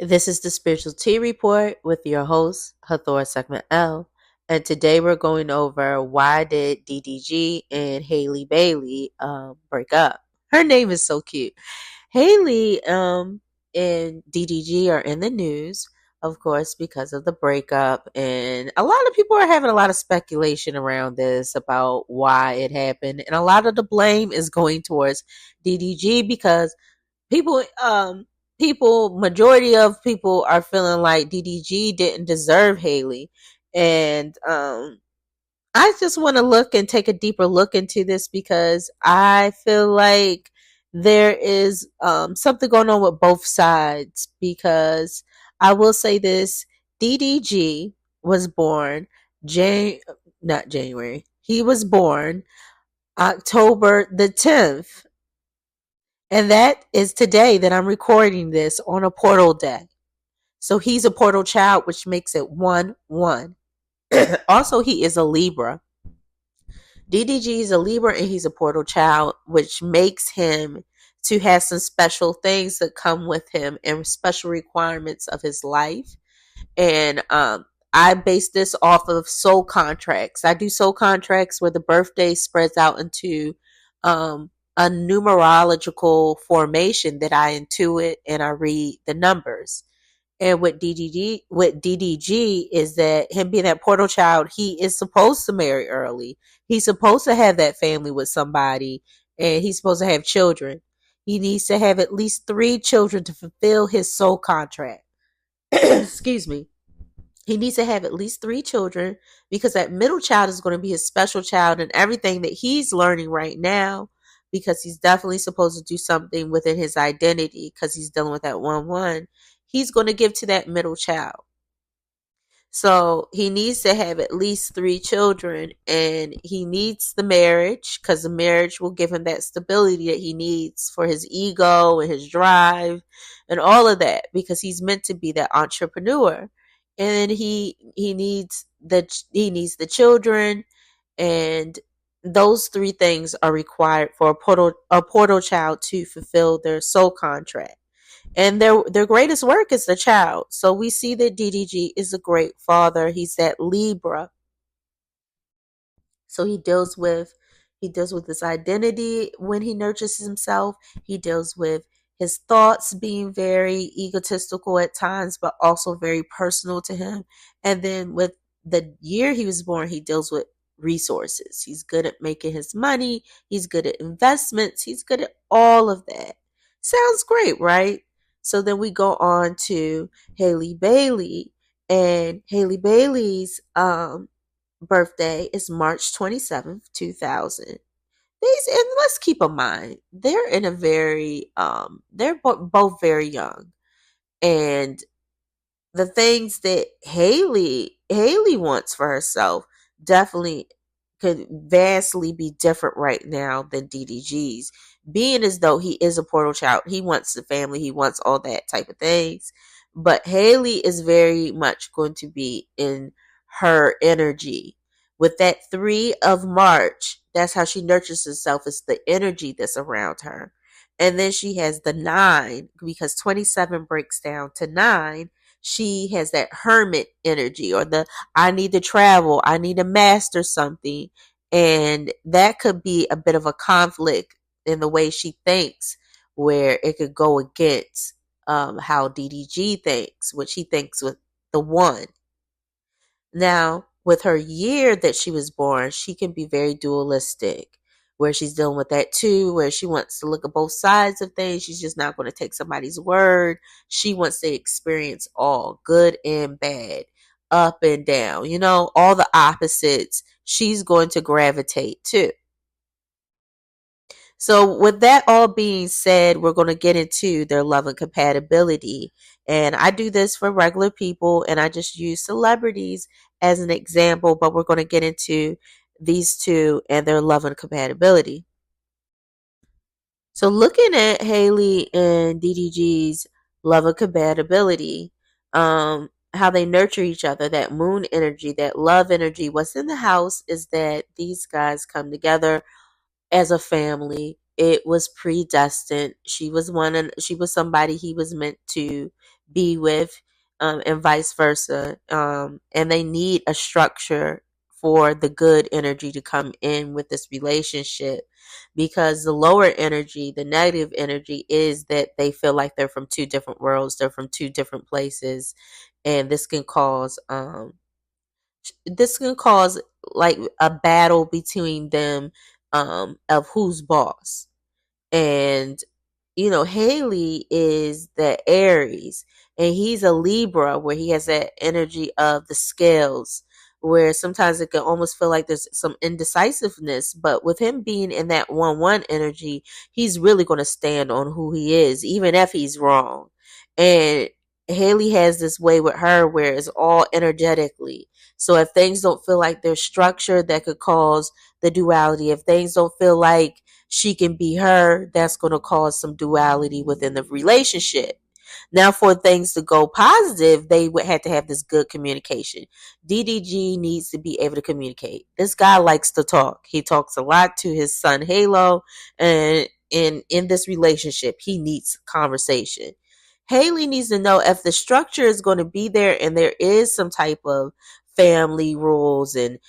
This is the Spiritual Tea Report with your host, Hathor Sekhmet L. And today we're going over why did DDG and Haley Bailey break up. Her name is so cute. Haley and DDG are in the news, of course, because of the breakup. And a lot of people are having a lot of speculation around this about why it happened. And a lot of the blame is going towards DDG because people majority of people are feeling like DDG didn't deserve Haley. And I just want to look and take a deeper look into this because I feel like there is something going on with both sides. Because I will say this: DDG was born not January. He was born October the 10th, and that is today that I'm recording this on a portal day. So he's a portal child, which makes it 1-1. Also, he is a Libra. DDG is a Libra and he's a portal child, which makes him to have some special things that come with him and special requirements of his life. And I base this off of soul contracts. I do soul contracts where the birthday spreads out into a numerological formation that I intuit and I read the numbers. And with DDG is that him being that portal child, he is supposed to marry early. He's supposed to have that family with somebody, and he's supposed to have children. He needs to have at least 3 children to fulfill his soul contract. Excuse me. He needs to have at least 3 children because that middle child is going to be his special child, and everything that he's learning right now, because he's definitely supposed to do something within his identity because he's dealing with that 1-1. He's going to give to that middle child. So he needs to have at least 3 children, and he needs the marriage because the marriage will give him that stability that he needs for his ego and his drive and all of that, because he's meant to be that entrepreneur. And he needs the children, and those 3 things are required for a portal child to fulfill their soul contract. And their greatest work is the child. So we see that DDG is a great father. He's that Libra. So he deals with his identity when he nurtures himself. He deals with his thoughts being very egotistical at times, but also very personal to him. And then with the year he was born, he deals with resources. He's good at making his money. He's good at investments. He's good at all of that. Sounds great, right? So then we go on to Haley Bailey, and Haley Bailey's birthday is March 27th, 2000. And let's keep in mind, they're in a very, they're both very young. And the things that Haley wants for herself definitely could vastly be different right now than DDG's. Being as though he is a portal child, he wants the family, he wants all that type of things. But Haley is very much going to be in her energy. With that 3 of March, that's how she nurtures herself, is the energy that's around her. And then she has the 9, because 27 breaks down to 9. She has that hermit energy, or the I need to travel, I need to master something. And that could be a bit of a conflict in the way she thinks, where it could go against how DDG thinks, which he thinks with the 1. Now, with her year that she was born, she can be very dualistic, where she's dealing with that too, where she wants to look at both sides of things. She's just not going to take somebody's word. She wants to experience all, good and bad, up and down, all the opposites. She's going to gravitate to. So with that all being said, we're going to get into their love and compatibility. And I do this for regular people, and I just use celebrities as an example, but we're going to get into these 2 and their love and compatibility. So looking at Haley and DDG's love and compatibility, how they nurture each other, that moon energy, that love energy, what's in the house is that these guys come together as a family. It was predestined. She was somebody he was meant to be with, and vice versa. And they need a structure for the good energy to come in with this relationship, because the lower energy, the negative energy, is that they feel like they're from two different worlds, they're from two different places, and this can cause like a battle between them, of who's boss. And Haley is the Aries, and he's a Libra, where he has that energy of the scales, where sometimes it can almost feel like there's some indecisiveness. But with him being in that 1-1 energy, he's really going to stand on who he is, even if he's wrong. And Haley has this way with her where it's all energetically. So if things don't feel like they're structured, that could cause the duality. If things don't feel like she can be her, that's going to cause some duality within the relationship. Now, for things to go positive, they would have to have this good communication. DDG needs to be able to communicate. This guy likes to talk. He talks a lot to his son Halo, and in this relationship, he needs conversation. Haley needs to know if the structure is going to be there and there is some type of family rules and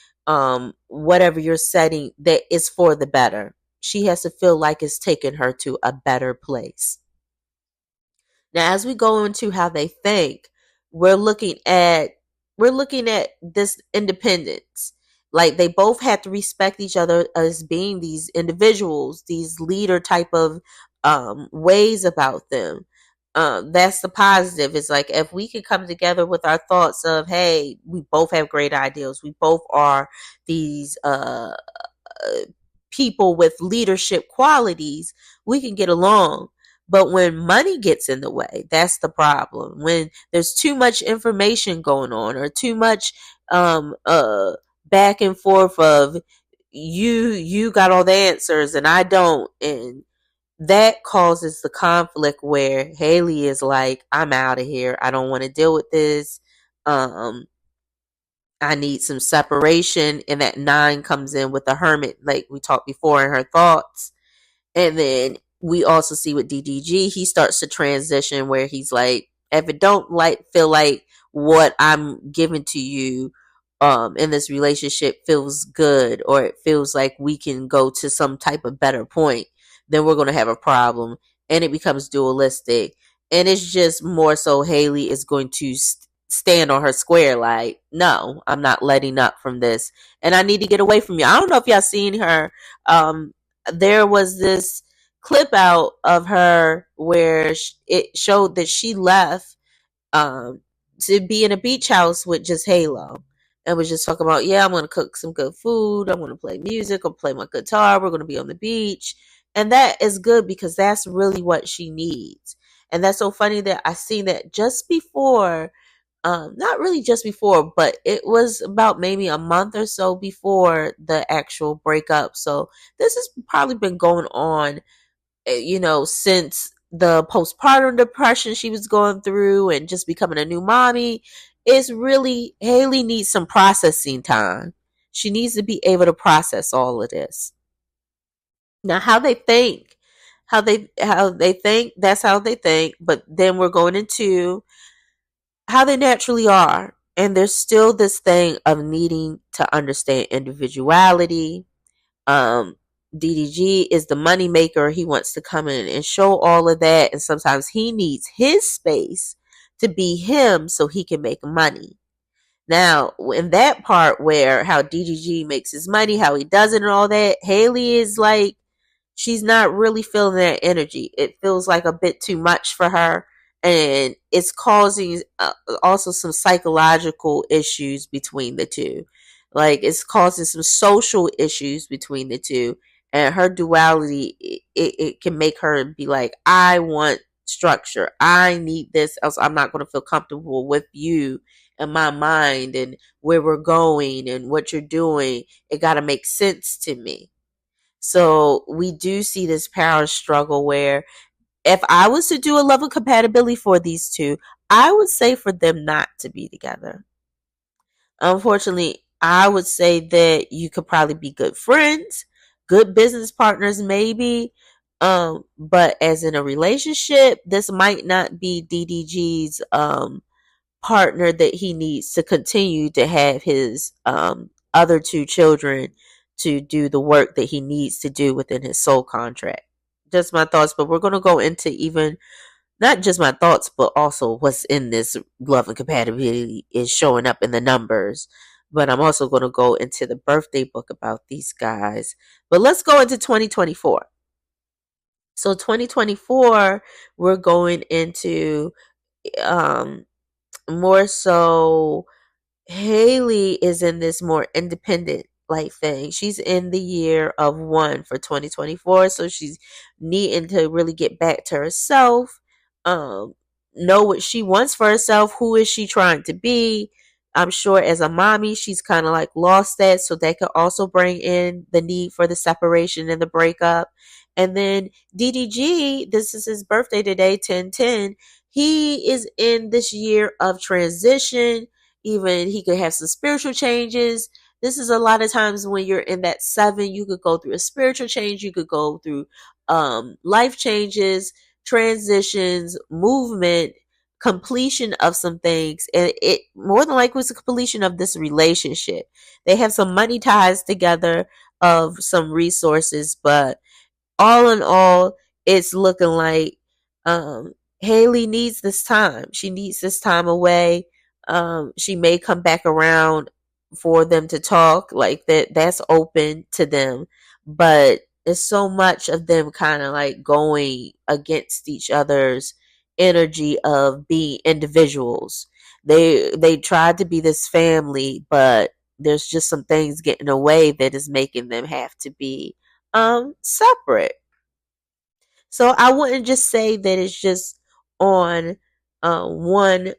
whatever you're setting, that is for the better. She has to feel like it's taking her to a better place. Now, as we go into how they think, we're looking at this independence. Like, they both have to respect each other as being these individuals, these leader type of ways about them. That's the positive. It's like, if we can come together with our thoughts of, hey, we both have great ideals. We both are these people with leadership qualities, we can get along. But when money gets in the way, that's the problem. When there's too much information going on, or too much back and forth of you got all the answers and I don't, and that causes the conflict where Haley is like, I'm out of here. I don't want to deal with this. Um, I need some separation. And that 9 comes in with the hermit, like we talked before, in her thoughts. And then we also see with DDG, he starts to transition where he's like, if it don't feel like what I'm giving to you in this relationship feels good, or it feels like we can go to some type of better point, then we're going to have a problem. And it becomes dualistic. And it's just more so Haley is going to stand on her square, like, no, I'm not letting up from this. And I need to get away from you. I don't know if y'all seen her. There was this clip out of her where it showed that she left to be in a beach house with just Halo, and was just talking about, yeah, I'm going to cook some good food, I'm going to play music, I'll play my guitar, we're going to be on the beach. And that is good, because that's really what she needs. And that's so funny that I seen that just before, not really just before, but it was about maybe a month or so before the actual breakup. So this has probably been going on, since the postpartum depression she was going through and just becoming a new mommy. It's really, Haley needs some processing time. She needs to be able to process all of this. Now, how they think, that's how they think. But then we're going into how they naturally are. And there's still this thing of needing to understand individuality. Um, DDG is the money maker. He wants to come in and show all of that. And sometimes he needs his space to be him so he can make money. Now, in that part where how DDG makes his money, how he does it and all that, Haley is like, she's not really feeling that energy. It feels like a bit too much for her. And it's causing also some psychological issues between the two. Like, it's causing some social issues between the two. And her duality, it can make her be like, I want structure. I need this, else I'm not going to feel comfortable with you and my mind and where we're going and what you're doing. It got to make sense to me. So we do see this power struggle where, if I was to do a level compatibility for these two, I would say for them not to be together. Unfortunately, I would say that you could probably be good friends, good business partners, maybe. But as in a relationship, this might not be DDG's partner that he needs to continue to have his other two children to do the work that he needs to do within his soul contract. Just my thoughts, but we're going to go into even not just my thoughts, but also what's in this love and compatibility is showing up in the numbers. But I'm also going to go into the birthday book about these guys. But let's go into 2024. So 2024, we're going into um, more so Haley is in this more independent like thing. She's in the year of one for 2024, so she's needing to really get back to herself, um, know what she wants for herself. Who is she trying to be? I'm sure as a mommy, she's kind of like lost that, so that could also bring in the need for the separation and the breakup. And then DDG, this is his birthday today, 10/10. He is in this year of transition. Even he could have some spiritual changes. This is a lot of times when you're in that seven, you could go through a spiritual change, you could go through life changes, transitions, movement, completion of some things, and it more than likely was a completion of this relationship. They have some money ties together of some resources, but all in all, it's looking like Haley needs this time. She needs this time away. She may come back around for them to talk like that. That's open to them, but it's so much of them kind of like going against each other's energy of being individuals. They tried to be this family, but there's just some things getting away that is making them have to be separate. So I wouldn't just say that it's just on one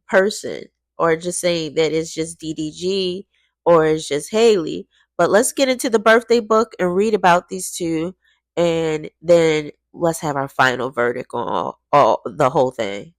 person, or just saying that it's just DDG or it's just Haley. But let's get into the birthday book and read about these two, and then let's have our final verdict on all the whole thing.